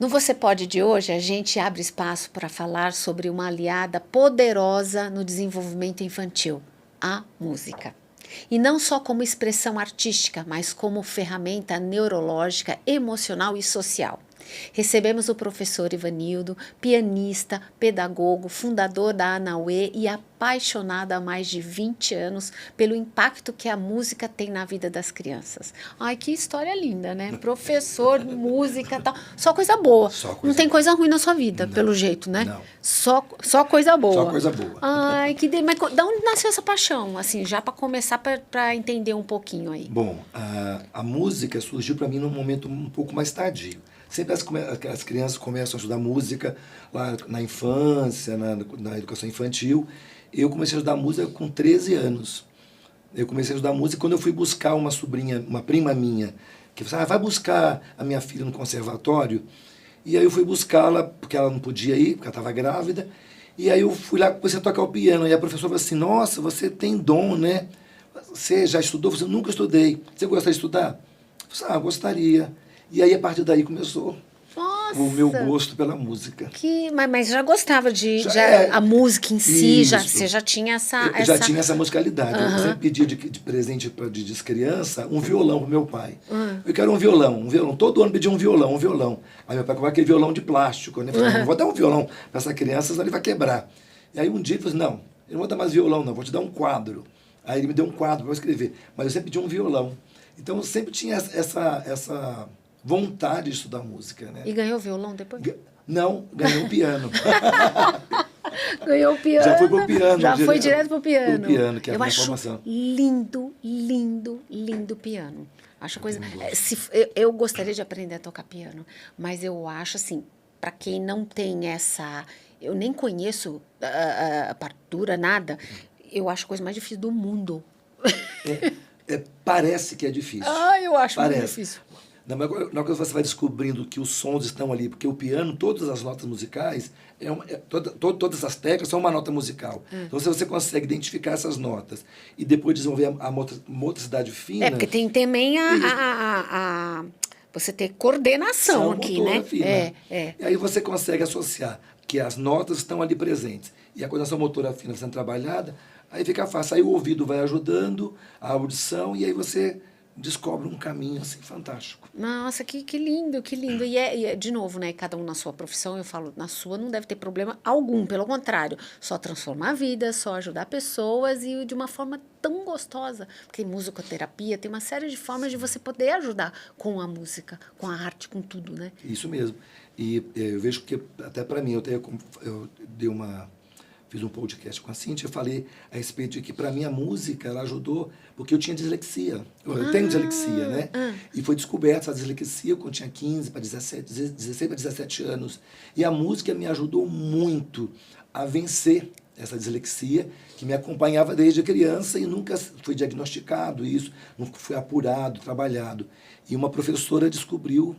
No Você Pode de hoje, a gente abre espaço para falar sobre uma aliada poderosa no desenvolvimento infantil, a música. E não só como expressão artística, mas como ferramenta neurológica, emocional e social. Recebemos o professor Ivanildo, pianista, pedagogo, fundador da Anauê e apaixonado há mais de 20 anos pelo impacto que a música tem na vida das crianças. Ai, que história linda, né? Professor, música e tal. Só coisa boa. Não tem coisa ruim na sua vida, Não, pelo jeito, né? não. Só coisa boa. Só coisa boa. Ai, mas da onde nasceu essa paixão? Assim, já para começar, para entender um pouquinho aí. Bom, a música surgiu para mim num momento um pouco mais tardio. Sempre as crianças começam a estudar música lá na infância, na educação infantil. Eu comecei a estudar música com 13 anos. Eu comecei a estudar música quando eu fui buscar uma sobrinha, uma prima minha, que falou, vai buscar a minha filha no conservatório. E aí eu fui buscá-la, porque ela não podia ir, porque ela estava grávida. E aí eu fui lá e comecei a tocar o piano. E a professora falou assim, nossa, você tem dom, né? Você já estudou? Você nunca estudei. Você gosta de estudar? Eu falei, gostaria. E aí, a partir daí, começou o meu gosto pela música. Mas já gostava a música em si, você já tinha essa... Já tinha essa musicalidade. Eu sempre pedi de presente de criança um violão pro meu pai. Eu quero um violão. Todo ano pedia um violão. Aí meu pai comprava aquele violão de plástico. Né? Eu falei, não vou dar um violão para essa criança, senão ele vai quebrar. E aí um dia ele falou assim, não, eu não vou dar mais violão, não, vou te dar um quadro. Aí ele me deu um quadro para eu escrever. Mas eu sempre pedi um violão. Então eu sempre tinha essa vontade de estudar música, né? E ganhou violão depois? Não, ganhou o piano. Ganhou o piano. Já foi pro piano. Já foi direto pro piano. Pro piano, que é a minha acho formação. lindo o piano. Acho coisa... Eu gostaria de aprender a tocar piano, mas eu acho assim, para quem não tem essa... Eu nem conheço a partitura, nada. Eu acho a coisa mais difícil do mundo. Parece que é difícil. Eu acho muito difícil. Na hora que você vai descobrindo que os sons estão ali, porque o piano, todas as notas musicais, todas as teclas são uma nota musical. Então, se você consegue identificar essas notas e depois desenvolver a motricidade fina... porque tem também você ter coordenação aqui, né? Fina. E aí você consegue associar que as notas estão ali presentes e a coordenação motora fina sendo trabalhada, aí fica fácil. Aí o ouvido vai ajudando, a audição, e aí você descobre um caminho assim fantástico. Nossa, que lindo, que lindo. E de novo, né, cada um na sua profissão, eu falo, na sua não deve ter problema algum, pelo contrário, só transformar a vida, só ajudar pessoas e de uma forma tão gostosa, porque musicoterapia tem uma série de formas de você poder ajudar com a música, com a arte, com tudo, né? Isso mesmo. E eu vejo que, até para mim, fiz um podcast com a Cíntia, eu falei a respeito de que, para mim, a música, ela ajudou, porque eu tinha dislexia. Eu tenho dislexia, né? E foi descoberta essa dislexia quando eu tinha 16 para 17 anos. E a música me ajudou muito a vencer essa dislexia, que me acompanhava desde criança e nunca foi diagnosticado isso, nunca foi apurado, trabalhado. E uma professora descobriu,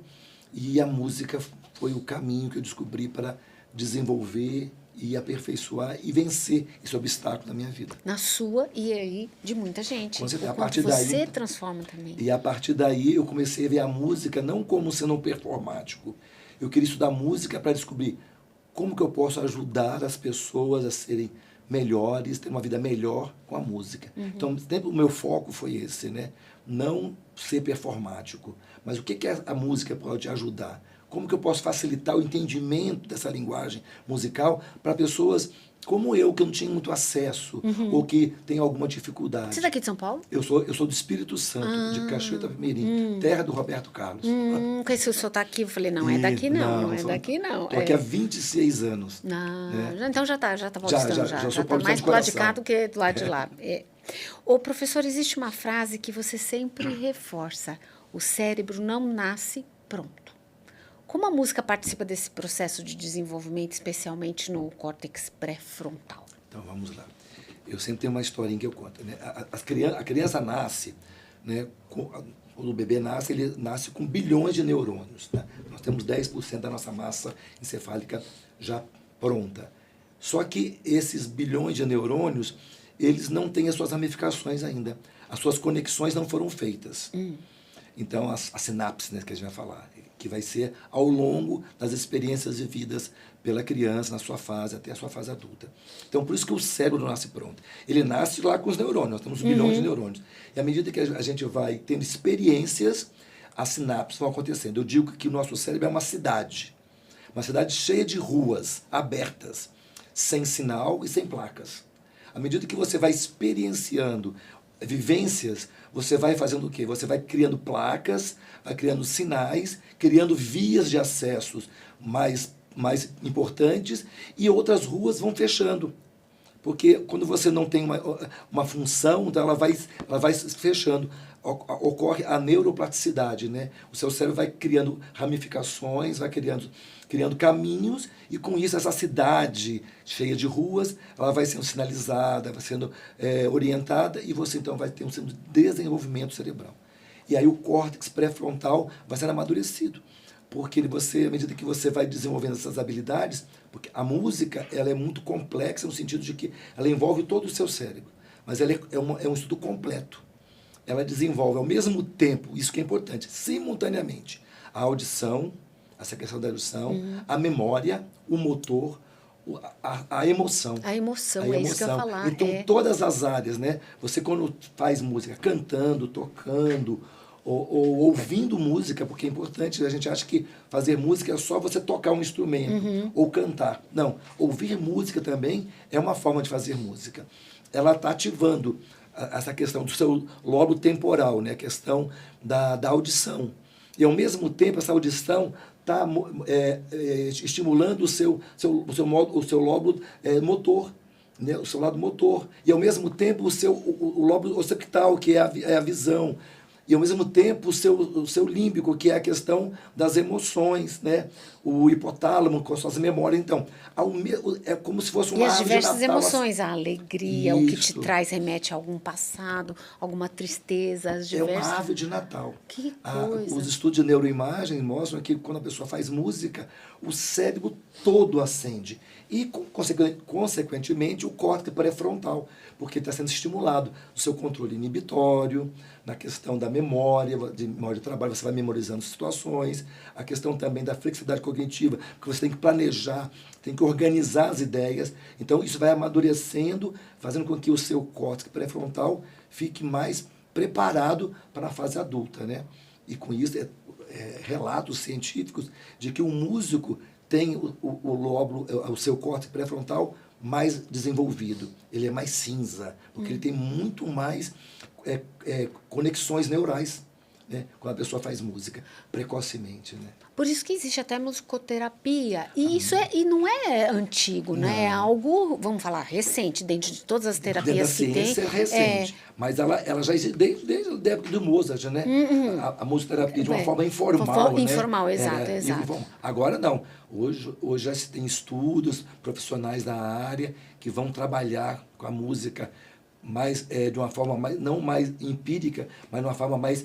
e a música foi o caminho que eu descobri para desenvolver e aperfeiçoar e vencer esse obstáculo na minha vida. Na sua e aí de muita gente. Com certeza. Você transforma também. E a partir daí eu comecei a ver a música não como sendo um performático. Eu queria estudar música para descobrir como que eu posso ajudar as pessoas a serem melhores, ter uma vida melhor com a música. Então, sempre o meu foco foi esse, né? Não ser performático, mas o que a música pode ajudar? Como que eu posso facilitar o entendimento dessa linguagem musical para pessoas como eu, que não tinha muito acesso, ou que tem alguma dificuldade. Você é daqui de São Paulo? Eu sou do Espírito Santo, de Cachoeira Mirim, terra do Roberto Carlos. Com esse sotaque, eu falei, não é daqui não, não é daqui não. Estou aqui há 26 anos. Então já tá paulistano, já sou tá mais de pro lado de cá do que do lado de lá. Ô, professor, existe uma frase que você sempre reforça, o cérebro não nasce pronto. Como a música participa desse processo de desenvolvimento, especialmente no córtex pré-frontal? Então, vamos lá. Eu sempre tenho uma historinha que eu conto. Né? A criança nasce, né, quando o bebê nasce, ele nasce com bilhões de neurônios. Né? Nós temos 10% da nossa massa encefálica já pronta. Só que esses bilhões de neurônios, eles não têm as suas ramificações ainda. As suas conexões não foram feitas. Então, a sinapse, né, que a gente vai falar, que vai ser ao longo das experiências vividas pela criança na sua fase, até a sua fase adulta. Então, por isso que o cérebro não nasce pronto. Ele nasce lá com os neurônios, nós temos bilhões de neurônios. E à medida que a gente vai tendo experiências, as sinapses vão acontecendo. Eu digo que o nosso cérebro é uma cidade cheia de ruas abertas, sem sinal e sem placas. À medida que você vai experienciando vivências, você vai fazendo o quê? Você vai criando placas, vai criando sinais, criando vias de acessos mais importantes e outras ruas vão fechando. Porque quando você não tem uma função, então ela vai se fechando. Ocorre a neuroplasticidade, né? O seu cérebro vai criando ramificações, vai criando caminhos, e com isso essa cidade cheia de ruas, ela vai sendo sinalizada, vai sendo orientada, e você então vai ter um desenvolvimento cerebral. E aí o córtex pré-frontal vai sendo amadurecido. Porque à medida que você vai desenvolvendo essas habilidades, porque a música ela é muito complexa no sentido de que ela envolve todo o seu cérebro, mas ela é um estudo completo. Ela desenvolve ao mesmo tempo, isso que é importante, simultaneamente, a audição, essa questão da audição, a memória, o motor, a emoção. A emoção, é isso que eu ia falar. Então, todas as áreas, né? Você quando faz música, cantando, tocando, ou ouvindo música, porque é importante, a gente acha que fazer música é só você tocar um instrumento ou cantar. Não, ouvir música também é uma forma de fazer música. Ela está ativando essa questão do seu lobo temporal, né? A questão da audição. E, ao mesmo tempo, essa audição está estimulando o seu lobo motor, né? O seu lado motor. E, ao mesmo tempo, o lobo occipital, que é a visão. E, ao mesmo tempo, o seu límbico, que é a questão das emoções, né? O hipotálamo, com suas memórias. Então, é como se fosse uma árvore de Natal. E as diversas emoções, a alegria, o que te traz, remete a algum passado, alguma tristeza. É uma árvore de Natal. Que coisa. Os estudos de neuroimagem mostram que quando a pessoa faz música, o cérebro todo acende. E, consequentemente, o córtex pré-frontal, porque está sendo estimulado no seu controle inibitório, na questão da memória de trabalho, você vai memorizando situações, a questão também da flexibilidade cognitiva, porque você tem que planejar, tem que organizar as ideias. Então, isso vai amadurecendo, fazendo com que o seu córtex pré-frontal fique mais preparado para a fase adulta, né? E com isso, relatos científicos de que o músico tem o lóbulo, o seu córtex pré-frontal mais desenvolvido. Ele é mais cinza, porque ele tem muito mais conexões neurais, né? Quando a pessoa faz música, precocemente, né? Por isso que existe até musicoterapia. E isso não é antigo, né? É algo, vamos falar, recente, dentro de todas as terapias que tem. Dentro da ciência é recente, mas ela já existe desde a época do Mozart, né? A musicoterapia de uma forma informal, né? Informal, exato. Agora não. Hoje já se tem estudos profissionais da área que vão trabalhar com a música de uma forma não mais empírica, mas de uma forma mais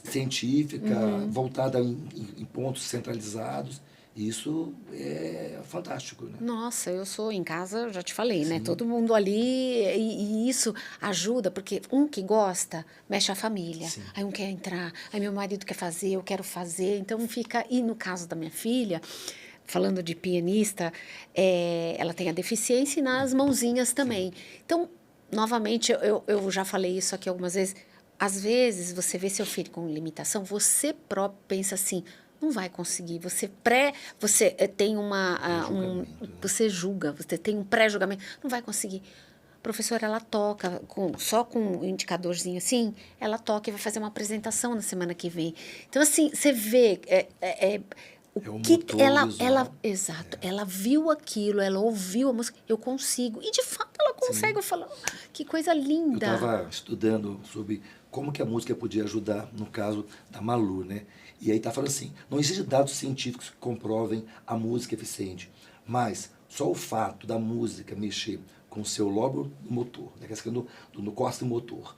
científica, voltada em pontos centralizados. Isso é fantástico, né? Nossa, eu sou em casa, já te falei, né? Todo mundo ali, e isso ajuda, porque um que gosta, mexe a família. Sim. Aí um quer entrar, aí meu marido quer fazer, eu quero fazer. Então fica... E no caso da minha filha, falando de pianista, ela tem a deficiência e nas mãozinhas também. Então, novamente, eu já falei isso aqui algumas vezes, às vezes você vê seu filho com limitação, você próprio pensa assim, não vai conseguir, você tem você julga, você tem um pré-julgamento, não vai conseguir. A professora, ela toca, só com um indicadorzinho assim, ela toca e vai fazer uma apresentação na semana que vem. Então, assim, você vê... Exato, ela viu aquilo, ela ouviu a música, eu consigo, e de fato ela consegue. Sim. Eu falo, que coisa linda. Eu estava estudando sobre como que a música podia ajudar no caso da Malu, né? E aí está falando assim, não existem dados científicos que comprovem a música eficiente, mas só o fato da música mexer com o seu lóbulo motor, né, que é no córtex motor,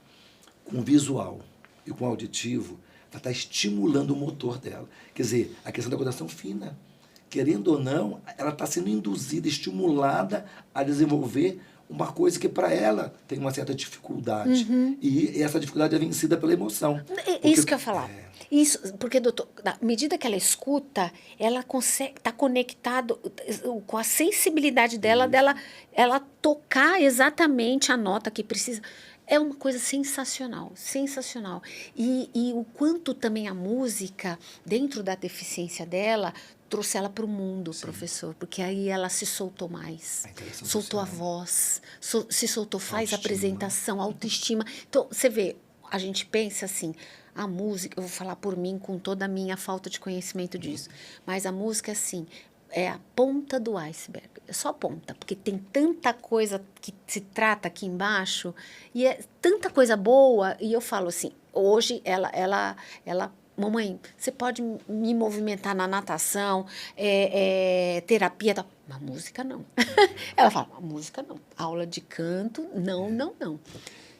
com o visual e com o auditivo, vai estar estimulando o motor dela. Quer dizer, a questão da coordenação fina. Querendo ou não, ela está sendo induzida, estimulada a desenvolver uma coisa que para ela tem uma certa dificuldade. E essa dificuldade é vencida pela emoção. Isso que eu ia falar. Isso, porque, doutor, à medida que ela escuta, ela consegue estar conectado com a sensibilidade dela ela tocar exatamente a nota que precisa. É uma coisa sensacional, sensacional. E o quanto também a música, dentro da deficiência dela, trouxe ela para o mundo, professor, porque aí ela se soltou mais, soltou a voz, se soltou, faz apresentação, autoestima. Então, você vê, a gente pensa assim, a música, eu vou falar por mim com toda a minha falta de conhecimento disso, mas a música, assim, é a ponta do iceberg, é só a ponta, porque tem tanta coisa que se trata aqui embaixo, e é tanta coisa boa, e eu falo assim, hoje ela mamãe, você pode me movimentar na natação, terapia, tal. Mas música não. Ela fala, música não. Aula de canto, não, não, não.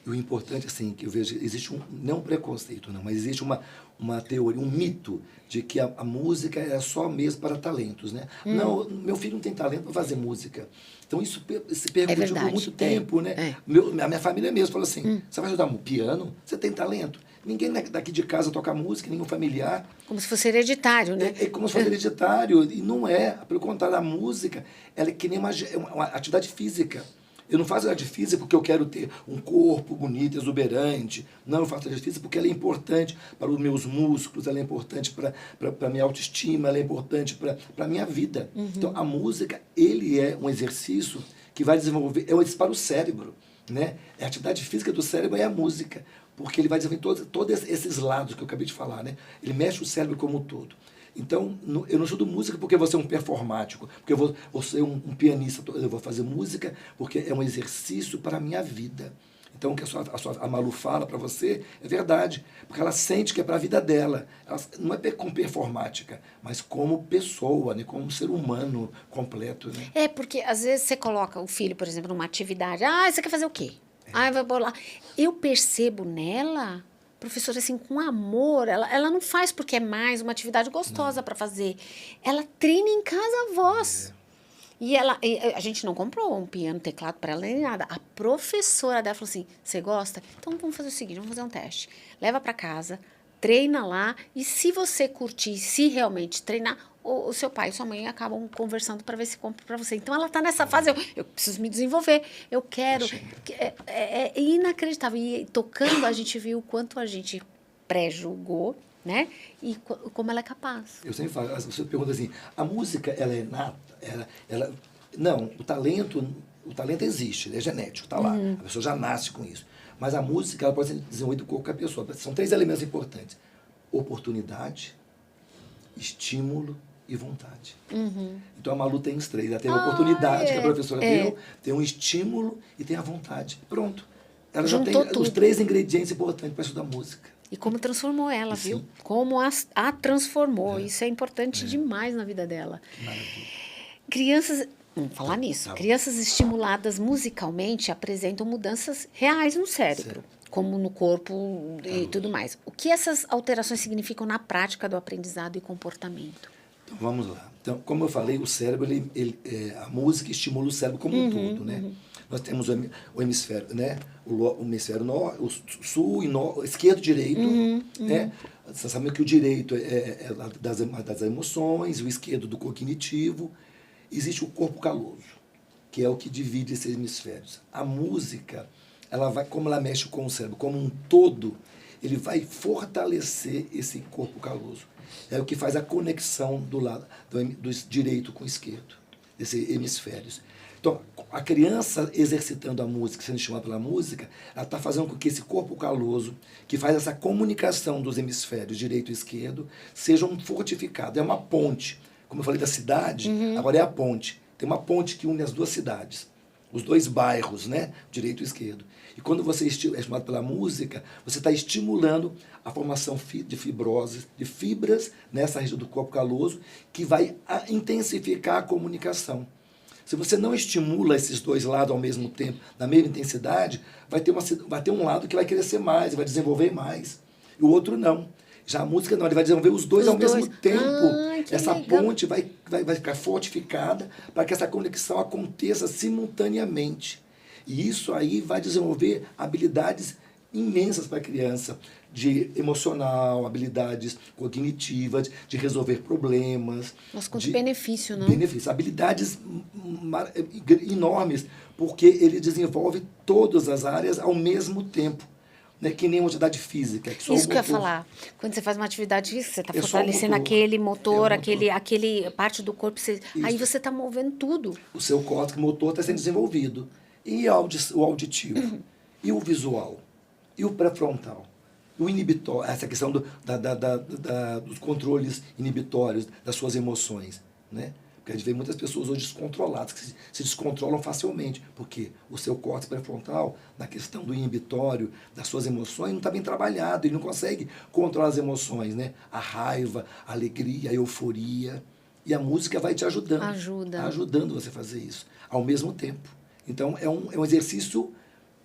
E o importante, assim, que eu vejo, existe não um preconceito, não, mas existe uma teoria, um mito de que a música é só mesmo para talentos, né? Não, meu filho não tem talento para fazer música. Então, isso se perguntou por muito tempo, né? A minha família mesmo falou assim, você vai estudar piano? Você tem talento? Ninguém daqui de casa toca música, nenhum familiar. Como se fosse hereditário, né? É como se fosse hereditário, e não é. Pelo contrário, a música, ela é que nem uma atividade física. Eu não faço atividade física porque eu quero ter um corpo bonito, exuberante. Não, eu faço atividade física porque ela é importante para os meus músculos, ela é importante para a minha autoestima, ela é importante para a minha vida. Então, a música, ele é um exercício que vai desenvolver, é um exercício para o cérebro, né? A atividade física do cérebro é a música, porque ele vai desenvolver todos esses lados que eu acabei de falar, né? Ele mexe o cérebro como um todo. Então, eu não estudo música porque eu vou ser um performático, porque eu vou ser um pianista. Eu vou fazer música porque é um exercício para a minha vida. Então, o que a Malu fala para você é verdade, porque ela sente que é para a vida dela. Ela não é como performática, mas como pessoa, né? Como um ser humano completo. Né? É, porque às vezes você coloca o filho, por exemplo, numa atividade. Ah, você quer fazer o quê? Ah, vai bolar. Eu percebo nela... Professora, assim, com amor, ela não faz porque é mais uma atividade gostosa para fazer. Ela treina em casa a voz. E a gente não comprou um piano, teclado para ela nem nada. A professora dela falou assim, você gosta? Então vamos fazer o seguinte, vamos fazer um teste. Leva para casa, treina lá e se você curtir, se realmente treinar, o seu pai e sua mãe acabam conversando para ver se compra para você. Então ela está nessa fase, eu preciso me desenvolver, eu quero. É inacreditável. E tocando a gente viu o quanto a gente pré-julgou, né? E como ela é capaz. Eu sempre falo, você pergunta assim, a música ela é inata? Não, o talento existe, ele é genético, está lá. A pessoa já nasce com isso. Mas a música ela pode ser desenvolvida com qualquer pessoa. São 3 elementos importantes: oportunidade, estímulo e vontade. Então a Malu tem os 3. Ela tem a oportunidade que a professora deu, tem um estímulo e tem a vontade. Pronto. Ela já tem os 3 ingredientes importantes para estudar música. E como transformou ela, viu? Como a transformou. Isso é importante demais na vida dela. Maravilha. Crianças... Vamos falar nisso. Crianças estimuladas musicalmente apresentam mudanças reais no cérebro, como no corpo e tudo mais. O que essas alterações significam na prática do aprendizado e comportamento? Então, vamos lá. Então, como eu falei, o cérebro, a música estimula o cérebro como um todo, né? Nós temos o hemisfério, né? O hemisfério norte, o sul e norte, esquerdo e direito, né? Você sabe que o direito é das emoções, o esquerdo do cognitivo. Existe o corpo caloso, que é o que divide esses hemisférios. A música, como ela mexe com o cérebro como um todo, ele vai fortalecer esse corpo caloso. É o que faz a conexão do direito com o esquerdo, desses hemisférios. Então, a criança exercitando a música, sendo estimulada pela música, ela está fazendo com que esse corpo caloso, que faz essa comunicação dos hemisférios direito e esquerdo, sejam fortificados. É uma ponte. Como eu falei da cidade, agora é a ponte. Tem uma ponte que une as 2 cidades, os 2 bairros, né? Direito e esquerdo. E quando você é estimulado pela música, você está estimulando a formação de fibrose, de fibras nessa região do corpo caloso, que vai intensificar a comunicação. Se você não estimula esses 2 lados ao mesmo tempo, na mesma intensidade, vai ter um lado que vai crescer mais, vai desenvolver mais, e o outro não. Já a música não, ele vai desenvolver os 2 ao mesmo tempo. Essa ponte vai ficar fortificada para que essa conexão aconteça simultaneamente. E isso aí vai desenvolver habilidades imensas para a criança, de emocional, habilidades cognitivas, de resolver problemas. Nossa, quanto de benefício, não? benefícios, habilidades enormes, porque ele desenvolve todas as áreas ao mesmo tempo. Né? Que nem uma atividade física. Que só Isso o que eu ia motor. falar. Quando você faz uma atividade física, você está É só o fortalecendo motor. aquele É o motor, motor. aquele parte do corpo. Aí Isso. você está movendo tudo. O seu córtex motor está sendo desenvolvido. E o auditivo? E o visual? E o pré-frontal? O inibitório, essa questão dos controles inibitórios das suas emoções. Né? Porque a gente vê muitas pessoas hoje descontroladas, que se descontrolam facilmente, porque o seu córtex pré-frontal, na questão do inibitório, das suas emoções, não está bem trabalhado, ele não consegue controlar as emoções, né? A raiva, a alegria, a euforia. E a música vai te ajudando. Ajuda. Ajudando você a fazer isso, ao mesmo tempo. Então, é um exercício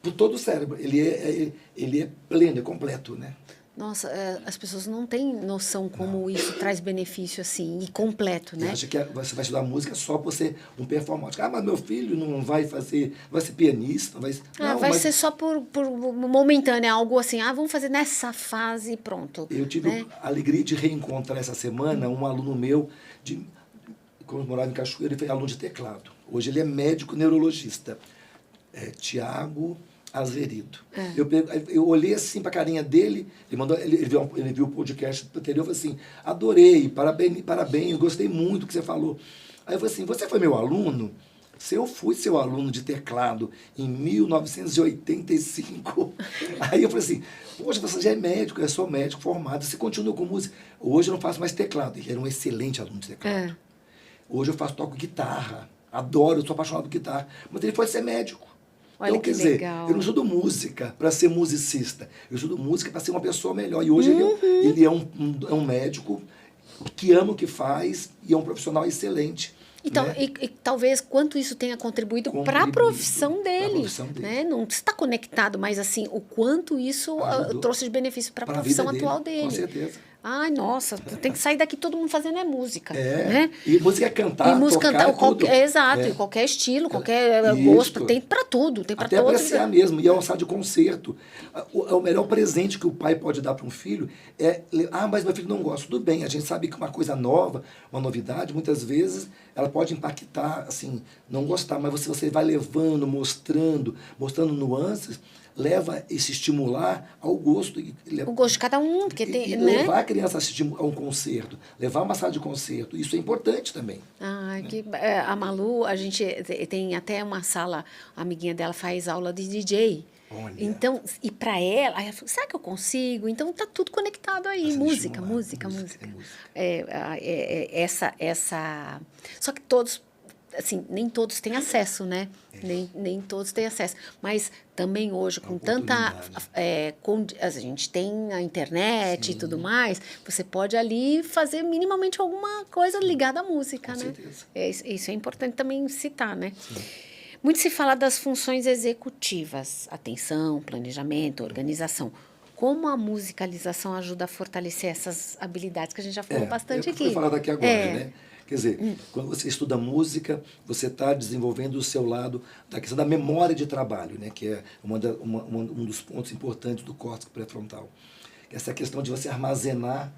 por todo o cérebro. Ele é pleno, é completo, né? Nossa, as pessoas não têm noção como isso traz benefício assim, e completo, Você né? acha que você vai estudar música só por ser um performante. Ah, mas meu filho não vai fazer, vai ser pianista, vai... Não, Vai mas ser só por momentâneo, algo assim, vamos fazer nessa fase e pronto. eu tive Né? a alegria de reencontrar essa semana um aluno meu, quando eu morava em Cachoeira, ele foi aluno de teclado. Hoje ele é médico neurologista. Tiago Azerido. Eu olhei assim para a carinha dele, ele viu o podcast anterior e falou assim, adorei, parabéns, gostei muito do que você falou. Aí eu falei assim, você foi meu aluno? Se eu fui seu aluno de teclado em 1985, aí eu falei assim, poxa, você já é médico, eu sou médico formado, você continua com música. Hoje eu não faço mais teclado, ele era um excelente aluno de teclado. Hoje eu toco guitarra, adoro, eu sou apaixonado por guitarra, mas ele foi ser médico. Olha Então, que quer dizer, legal. eu não estudo música para ser musicista, eu estudo música para ser uma pessoa melhor. E hoje ele é um médico que ama o que faz e é um profissional excelente. Então, né? e talvez quanto isso tenha contribuído para a profissão dele. profissão dele. Né? Não está conectado, mas assim, o quanto isso trouxe de benefício para a Pra profissão vida atual dele. dele. Com certeza. Ai, nossa, tem que sair daqui todo mundo fazendo música. É. Né? E música é cantar, E música tocar, tudo. exato, É. e qualquer estilo, qualquer Isso. gosto, tem para tudo, tem para Até todos. apreciar mesmo, e é uma sala de concerto. O melhor presente que o pai pode dar para um filho é, mas meu filho não gosta. Tudo bem, a gente sabe que uma coisa nova, uma novidade, muitas vezes ela pode impactar, assim, não gostar, mas você vai levando, mostrando nuances, leva esse estimular ao gosto. O gosto de cada um, porque tem, e né? levar a criança a assistir a um concerto, levar uma sala de concerto, isso é importante também. A Malu, a gente tem até uma sala, a amiguinha dela faz aula de DJ. Olha. Então, e para ela, aí ela falou, será que eu consigo? Então tá tudo conectado aí, Essa música. Essa. Só que todos, assim, nem todos têm acesso, né? Nem todos têm acesso. Mas também hoje, com tanta. A gente tem a internet e tudo mais, você pode ali fazer minimamente alguma coisa ligada à música, Com né? certeza. Isso é importante também citar, né? Sim. Muito se fala das funções executivas, atenção, planejamento, organização. Como a musicalização ajuda a fortalecer essas habilidades que a gente já falou bastante aqui? Eu vou falar daqui agora, né? Quer dizer, quando você estuda música, você está desenvolvendo o seu lado da questão da memória de trabalho, né? Que é um dos pontos importantes do córtex pré-frontal. Essa questão de você armazenar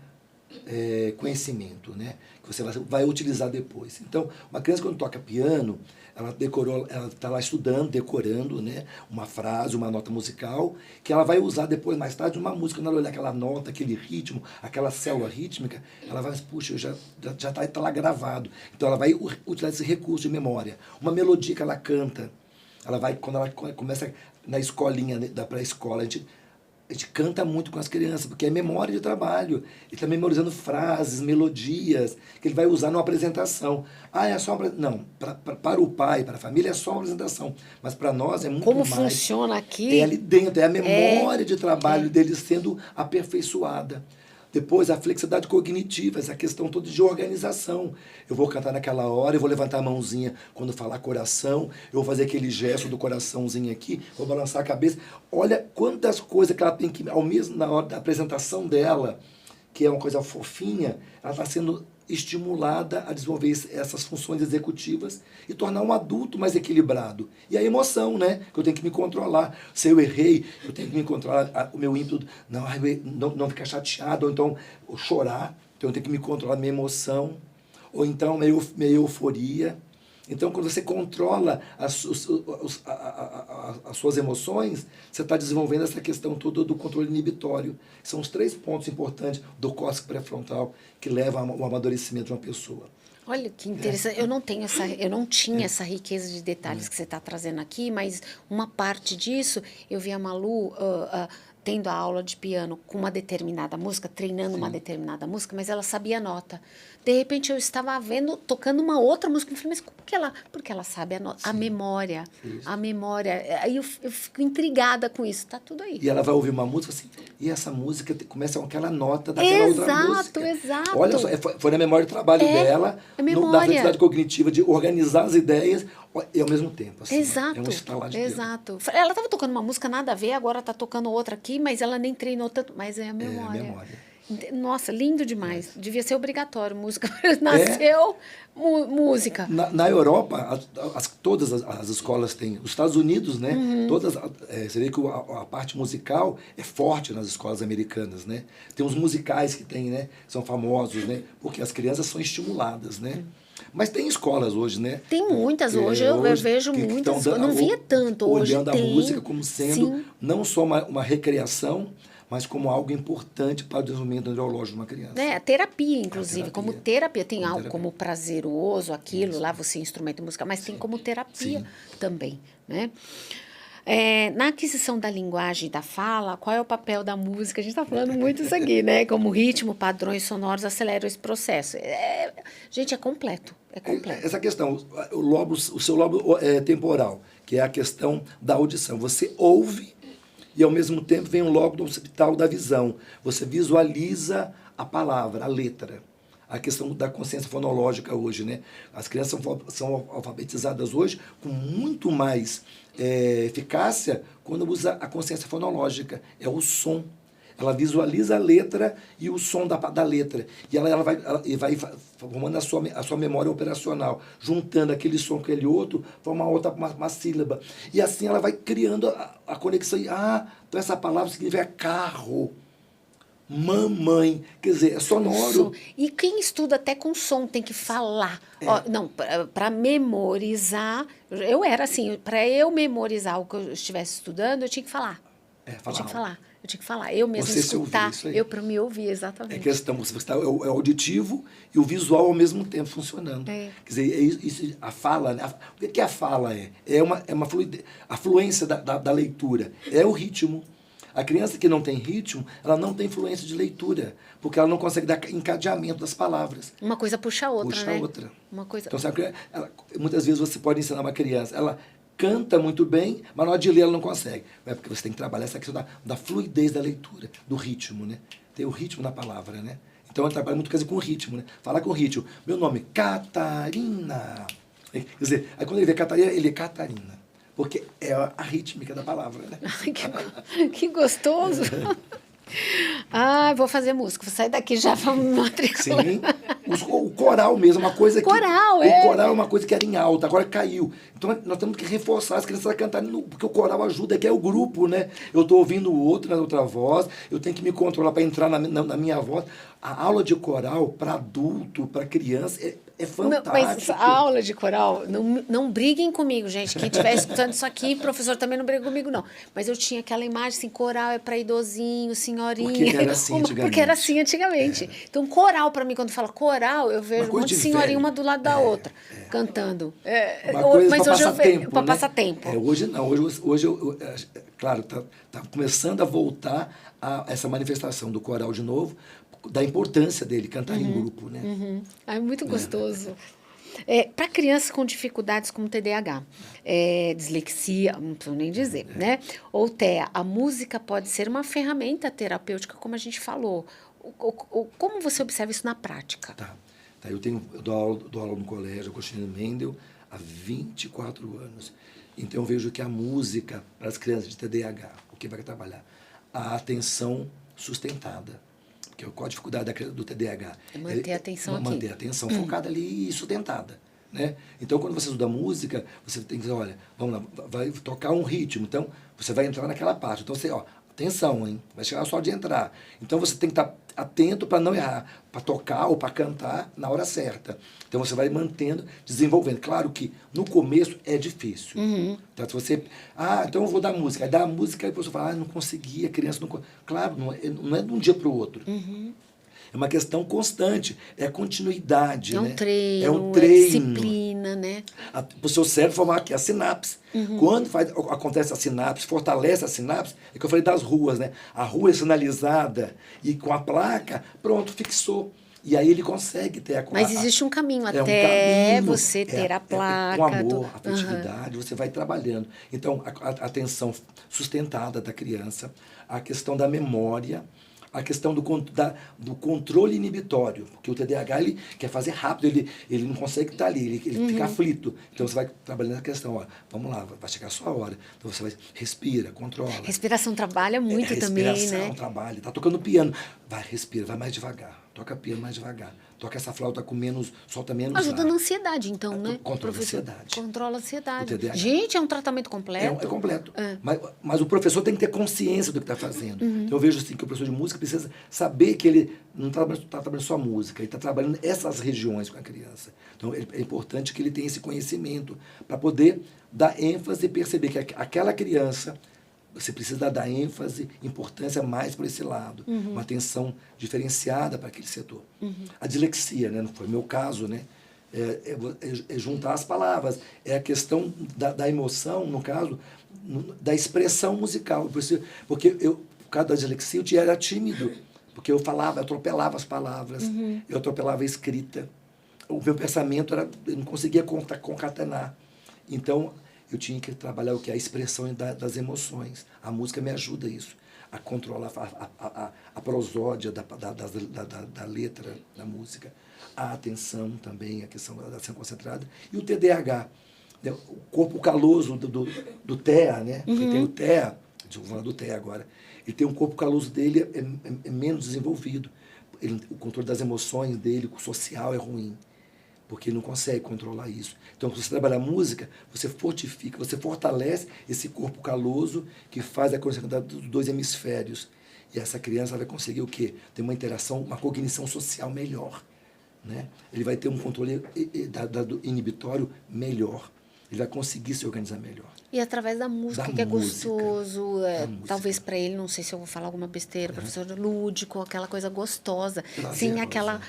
conhecimento, né? Que você vai utilizar depois. Então, uma criança quando toca piano, ela está lá estudando, decorando, né? Uma frase, uma nota musical, que ela vai usar depois, mais tarde, numa música. Quando ela olhar aquela nota, aquele ritmo, aquela célula rítmica, ela vai, puxa, já está lá gravado. Então, ela vai utilizar esse recurso de memória. Uma melodia que ela canta, quando ela começa na escolinha, da pré-escola, a gente canta muito com as crianças, porque é memória de trabalho. Ele está memorizando frases, melodias, que ele vai usar numa apresentação. É só uma Não, para o pai, para a família, é só uma apresentação. Mas para nós é muito Como mais. Como funciona aqui? É ali dentro, é a memória de trabalho dele sendo aperfeiçoada. Depois, a flexibilidade cognitiva, essa questão toda de organização. Eu vou cantar naquela hora, eu vou levantar a mãozinha quando falar coração, eu vou fazer aquele gesto do coraçãozinho aqui, vou balançar a cabeça. Olha quantas coisas que ela tem que, ao mesmo na hora da apresentação dela, que é uma coisa fofinha, ela está sendo estimulada a desenvolver essas funções executivas e tornar um adulto mais equilibrado. E a emoção, né? Que eu tenho que me controlar. Se eu errei, eu tenho que me controlar o meu ímpeto, não ficar chateado, ou então chorar. Então eu tenho que me controlar a minha emoção, ou então minha euforia. Então, quando você controla as suas emoções, você está desenvolvendo essa questão toda do controle inibitório. São os 3 pontos importantes do córtex pré-frontal que levam ao amadurecimento de uma pessoa. Olha que interessante. Eu não tinha essa riqueza de detalhes que você está trazendo aqui, mas uma parte disso, eu vi a Malu tendo a aula de piano com uma determinada música, treinando uma determinada música, mas ela sabia a nota. De repente eu estava tocando uma outra música, eu falei, mas como que ela? Porque ela sabe a nota, a memória, Isso. a memória. Aí eu fico intrigada com isso, tá tudo aí. E ela vai ouvir uma música assim, e essa música começa com aquela nota daquela outra música. Exato. Olha só, foi na memória do trabalho dela, na flexibilidade cognitiva de organizar as ideias e ao mesmo tempo. Assim, Exato. É um estalar de dedo. Exato. Ela estava tocando uma música nada a ver, agora está tocando outra aqui, mas ela nem treinou tanto. Mas é a memória. É a memória. Nossa, lindo demais. Devia ser obrigatório música. Nasceu música. Na Europa, todas as escolas têm. Os Estados Unidos, né? Você vê que a parte musical é forte nas escolas americanas, né? Tem uns musicais que tem, né? São famosos, né? Porque as crianças são estimuladas, né? Mas tem escolas hoje, né? Tem muitas hoje, eu vejo muitas. Eu não via tanto hoje. Olhando a música como sendo Sim. não só uma recreação, mas como algo importante para o desenvolvimento neurológico de uma criança. A terapia, inclusive, como terapia. Tem como algo terapia. como prazeroso, aquilo, lá você instrumenta música, mas tem como terapia também, né? Na aquisição da linguagem e da fala, qual é o papel da música? A gente está falando muito isso aqui, né? Como ritmo, padrões sonoros aceleram esse processo. Gente, é completo. É completo. Essa questão, o seu lobo temporal, que é a questão da audição. Você ouve e, ao mesmo tempo, vem o lobo occipital da visão. Você visualiza a palavra, a letra. A questão da consciência fonológica hoje, né? As crianças são alfabetizadas hoje com muito mais eficácia quando usa a consciência fonológica. É o som. Ela visualiza a letra e o som da letra. E ela vai formando a sua memória operacional, juntando aquele som com aquele outro, forma uma sílaba. E assim ela vai criando a conexão. Então essa palavra significa carro. Mamãe, quer dizer, é sonoro. E quem estuda até com som tem que falar. Não, para memorizar, eu era assim, para eu memorizar o que eu estivesse estudando, eu tinha que falar. Eu tinha que falar. Eu mesmo você escutar, se ouvir, eu para me ouvir, exatamente. É questão, você está é auditivo e o visual ao mesmo tempo funcionando. Quer dizer, a fala, né? O que a fala é? É uma fluidez, a fluência da leitura, é o ritmo. A criança que não tem ritmo, ela não tem fluência de leitura, porque ela não consegue dar encadeamento das palavras. Uma coisa puxa a outra, puxa né? a outra. Uma coisa... Então, sabe, muitas vezes você pode ensinar uma criança, ela canta muito bem, mas na hora de ler ela não consegue. É porque você tem que trabalhar essa questão da fluidez da leitura, do ritmo, né? Tem o ritmo na palavra, né? Então, ela trabalha muito com o ritmo, né? Falar com o ritmo. Meu nome, Catarina. Quer dizer, aí quando ele vê Catarina, ele é Catarina. Porque é a rítmica da palavra, né? Ai, que gostoso! Vou fazer música, vou sair daqui já, vamos me matricular. Sim, o coral mesmo, uma coisa que... Coral, O coral é uma coisa que era em alta, agora caiu. Então, nós temos que reforçar as crianças a cantarem, porque o coral ajuda, que é o grupo, né? Eu estou ouvindo o outro na outra voz, eu tenho que me controlar para entrar na minha voz. A aula de coral, para adulto, para criança, é fantástico. Mas a aula de coral, não briguem comigo, gente. Quem estiver escutando isso aqui, professor também não briga comigo, não. Mas eu tinha aquela imagem assim, coral é para idosinho, senhorinha. Porque era assim antigamente. Porque era assim antigamente. Então, coral, para mim, quando fala coral, eu vejo um monte de senhorinha, uma do lado da outra, cantando. Uma coisa mas para hoje passar tempo, para né? passar tempo. Hoje não. Hoje claro, tá começando a voltar a essa manifestação do coral de novo, da importância dele cantar em grupo, né? É muito gostoso. Para crianças com dificuldades como TDAH, dislexia, não preciso nem dizer, né? Ou TEA, a música pode ser uma ferramenta terapêutica, como a gente falou. Como você observa isso na prática? Tá. Eu dou aula no colégio Agostinho Mendel há 24 anos. Então, eu vejo que a música para as crianças de TDAH, o que vai trabalhar? A atenção sustentada. que é qual a dificuldade do TDAH? É manter a atenção aqui. Manter a atenção focada ali e sustentada. Né? Então, quando você estuda música, você tem que dizer, olha, vamos lá, vai tocar um ritmo, então você vai entrar naquela parte. Então, você, ó, atenção, hein? Vai chegar só de entrar. Então, você tem que estar atento para não errar, para tocar ou para cantar na hora certa. Então, você vai mantendo, desenvolvendo. Claro que no começo é difícil. Então, se você, então eu vou dar música. Aí dá a música e a pessoa fala, não consegui, a criança não... Claro, não é de um dia para o outro. É uma questão constante, é continuidade. É um né? treino, é um treino. disciplina, né? Para o seu cérebro formar aqui a sinapse. Quando acontece a sinapse, fortalece a sinapse, é que eu falei das ruas, né? A rua é sinalizada e com a placa, pronto, fixou. E aí ele consegue ter a... Mas existe um caminho É um até caminho, você ter a placa. com amor, afetividade, você vai trabalhando. Então, a atenção sustentada da criança, a questão da memória, a questão do controle inibitório, porque o TDAH ele quer fazer rápido, ele não consegue estar ali, ele fica aflito. Então você vai trabalhando a questão, ó, vamos lá, vai chegar a sua hora. Então você vai, respira, controla. Respiração trabalha muito também, né? Respiração trabalha, tá tocando piano, vai, respira, vai mais devagar, toca piano mais devagar, toca essa flauta com menos, solta menos Ajuda ar. na ansiedade, então, né? Controla a ansiedade. Controla a ansiedade. O TDAH. Gente, é um tratamento completo. É completo. Mas o professor tem que ter consciência do que está fazendo. Então eu vejo assim que o professor de música precisa saber que ele não está trabalhando só música, ele está trabalhando essas regiões com a criança. Então é importante que ele tenha esse conhecimento para poder dar ênfase e perceber que aquela criança, você precisa dar ênfase, importância mais por esse lado. Uma atenção diferenciada para aquele setor. A dislexia, né? Não foi o meu caso, né? É juntar as palavras, é a questão da emoção, no caso, da expressão musical. Porque por causa da dislexia, eu era tímido, porque eu falava, eu atropelava as palavras, eu atropelava a escrita. O meu pensamento eu não conseguia concatenar. Então, eu tinha que trabalhar o que? A expressão das emoções. A música me ajuda isso, a controlar a prosódia da letra da música. A atenção também, a questão da atenção concentrada. E o TDAH, né? O corpo caloso do TEA, né? Porque tem o TEA, vou falar do TEA agora. Ele tem um corpo caloso dele é menos desenvolvido. O controle das emoções dele, o social é ruim, porque ele não consegue controlar isso. Então, quando você trabalha a música, você fortifica, você fortalece esse corpo caloso que faz a conexão dos dois hemisférios. E essa criança vai conseguir o quê? Ter uma interação, uma cognição social melhor. Né? Ele vai ter um controle do inibitório melhor. Ele vai conseguir se organizar melhor. E através da música, que é gostoso, talvez para ele, não sei se eu vou falar alguma besteira, professor lúdico, aquela coisa gostosa, sem aquela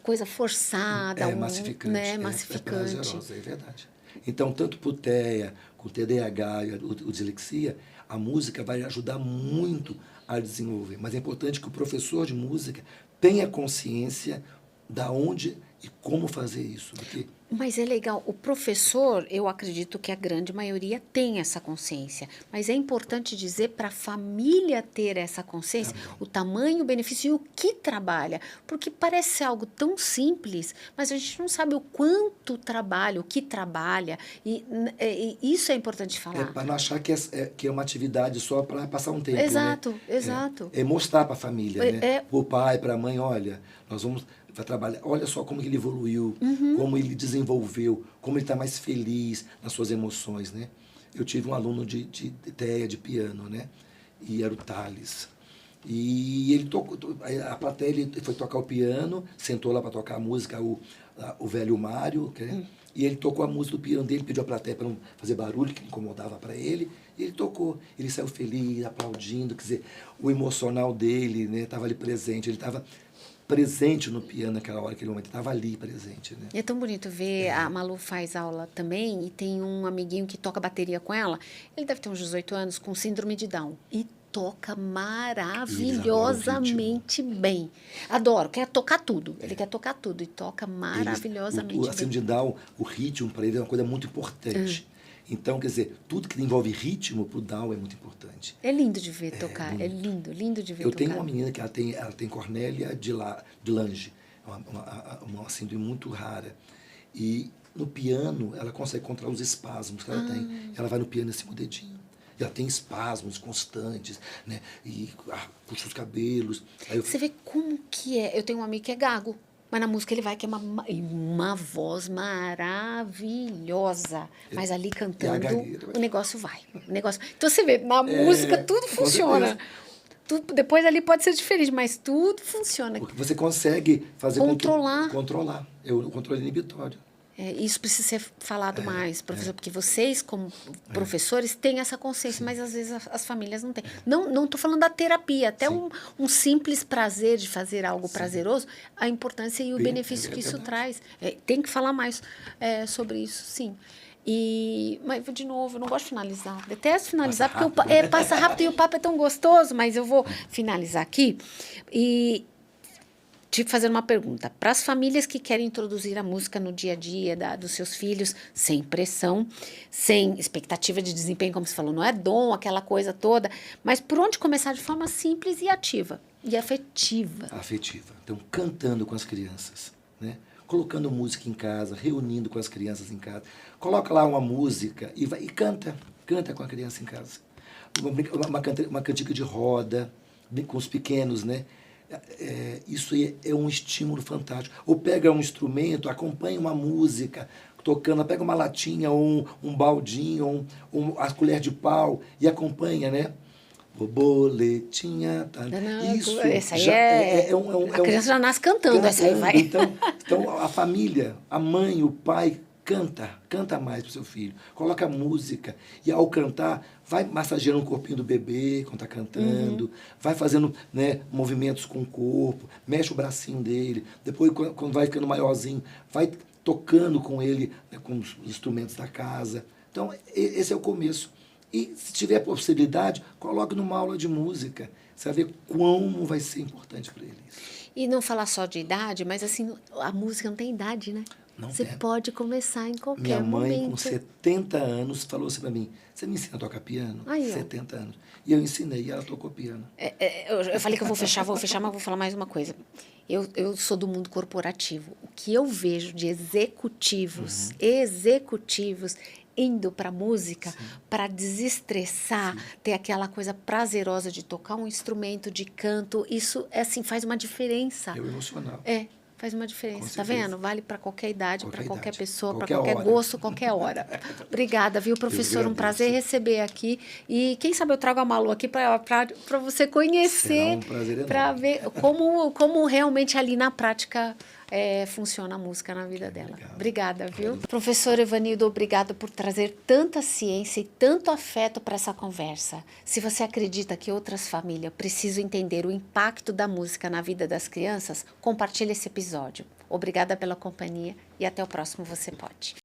coisa forçada, massificante. Né? Massificante. Prazerosa, é verdade. Então, tanto para o TEA, com o TDAH e o dislexia, a música vai ajudar muito a desenvolver. Mas é importante que o professor de música tenha consciência da onde e como fazer isso. Porque... Mas é legal, o professor, eu acredito que a grande maioria tem essa consciência, mas é importante dizer para a família ter essa consciência, o tamanho, o benefício e o que trabalha, porque parece ser algo tão simples, mas a gente não sabe o quanto trabalha, o que trabalha, e isso é importante falar. Para não achar que é uma atividade só para passar um tempo. Exato, né? Exato. É mostrar para a família, né? Para o pai, para a mãe, olha, nós vamos... vai trabalhar, olha só como ele evoluiu, como ele desenvolveu, como ele está mais feliz nas suas emoções, né? Eu tive um aluno de TEA, de piano, né? E era o Thales. E ele tocou, a plateia, ele foi tocar o piano, sentou lá para tocar a música, o velho Mário, né? E ele tocou a música do piano dele, pediu a plateia para não fazer barulho, que incomodava para ele, e ele tocou. Ele saiu feliz, aplaudindo, quer dizer, o emocional dele, né? Estava ali presente, ele estava presente no piano naquela hora, aquele momento, estava ali presente. Né? É tão bonito ver, a Malu faz aula também, e tem um amiguinho que toca bateria com ela, ele deve ter uns 18 anos, com síndrome de Down, e toca maravilhosamente bem. Adoro, quer tocar tudo, ele quer tocar tudo, e toca maravilhosamente bem. A síndrome de Down, o ritmo para ele é uma coisa muito importante. Então, quer dizer, tudo que envolve ritmo para o Down é muito importante. É lindo de ver tocar, é lindo de ver tocar. Eu tenho uma menina que ela tem Cornélia de Lange, uma síndrome muito rara. E no piano, ela consegue controlar os espasmos que ela tem. Ela vai no piano assim com o dedinho. já tem espasmos constantes, né? E puxa os cabelos. Aí eu, Você vê como que é. Eu tenho um amigo que é gago, mas na música ele vai, que é uma voz maravilhosa. Mas ali e a cantando, gagueira, o negócio vai. O negócio... Então você vê, na música tudo com certeza. funciona. Tudo, depois ali pode ser diferente, mas tudo funciona. Porque você consegue fazer Controlar. controlar. O controle inibitório. Isso precisa ser falado mais, professor, porque vocês, como professores, têm essa consciência, mas às vezes as famílias não têm. Não estou falando da terapia, até um simples prazer de fazer algo prazeroso, a importância e o benefício que isso traz. Tem que falar mais sobre isso, sim. Mas, de novo, eu não gosto de finalizar. Detesto finalizar, porque passa rápido e o papo é tão gostoso, mas eu vou finalizar aqui e te fazer uma pergunta. Para as famílias que querem introduzir a música no dia a dia dos seus filhos, sem pressão, sem expectativa de desempenho, como você falou, não é dom, aquela coisa toda, mas por onde começar de forma simples e ativa e afetiva? Afetiva. Então, cantando com as crianças, né? Colocando música em casa, reunindo com as crianças em casa. Coloca lá uma música e canta com a criança em casa. Uma cantiga de roda, com os pequenos, né? Isso é um estímulo fantástico. Ou pega um instrumento, acompanha uma música tocando, pega uma latinha ou um baldinho ou a colher de pau e acompanha, né? Borboletinha, tá? Isso essa aí já a criança já nasce cantando, essa aí vai. Então a família, a mãe, o pai, canta mais pro seu filho, coloca música e ao cantar vai massageando o corpinho do bebê quando está cantando, vai fazendo, né, movimentos com o corpo, mexe o bracinho dele, depois quando vai ficando maiorzinho, vai tocando com ele, né, com os instrumentos da casa. Então esse é o começo. E se tiver possibilidade, coloque numa aula de música, você vai ver como vai ser importante para ele isso. E não falar só de idade, mas assim, a música não tem idade, né? Você pode começar em qualquer momento. Minha mãe, com 70 anos, falou assim para mim, você me ensina a tocar piano? Aí, 70 anos. E eu ensinei, e ela tocou piano. Eu falei que eu vou fechar, mas vou falar mais uma coisa. Eu sou do mundo corporativo. O que eu vejo de executivos indo para música para desestressar, ter aquela coisa prazerosa de tocar um instrumento de canto, isso assim faz uma diferença. É o emocional. Faz uma diferença, Com tá certeza. vendo? Vale para qualquer idade, para qualquer pessoa, para Qualquer qualquer hora. gosto, qualquer hora. Obrigada, viu, professor? Um prazer receber aqui. E quem sabe eu trago a Malu aqui para você conhecer, Será um prazer para enorme. ver como realmente ali na prática funciona a música na vida dela. Obrigado. Obrigada, viu? Professor Evanildo, obrigado por trazer tanta ciência e tanto afeto para essa conversa. Se você acredita que outras famílias precisam entender o impacto da música na vida das crianças, compartilhe esse episódio. Obrigada pela companhia e até o próximo Você Pode.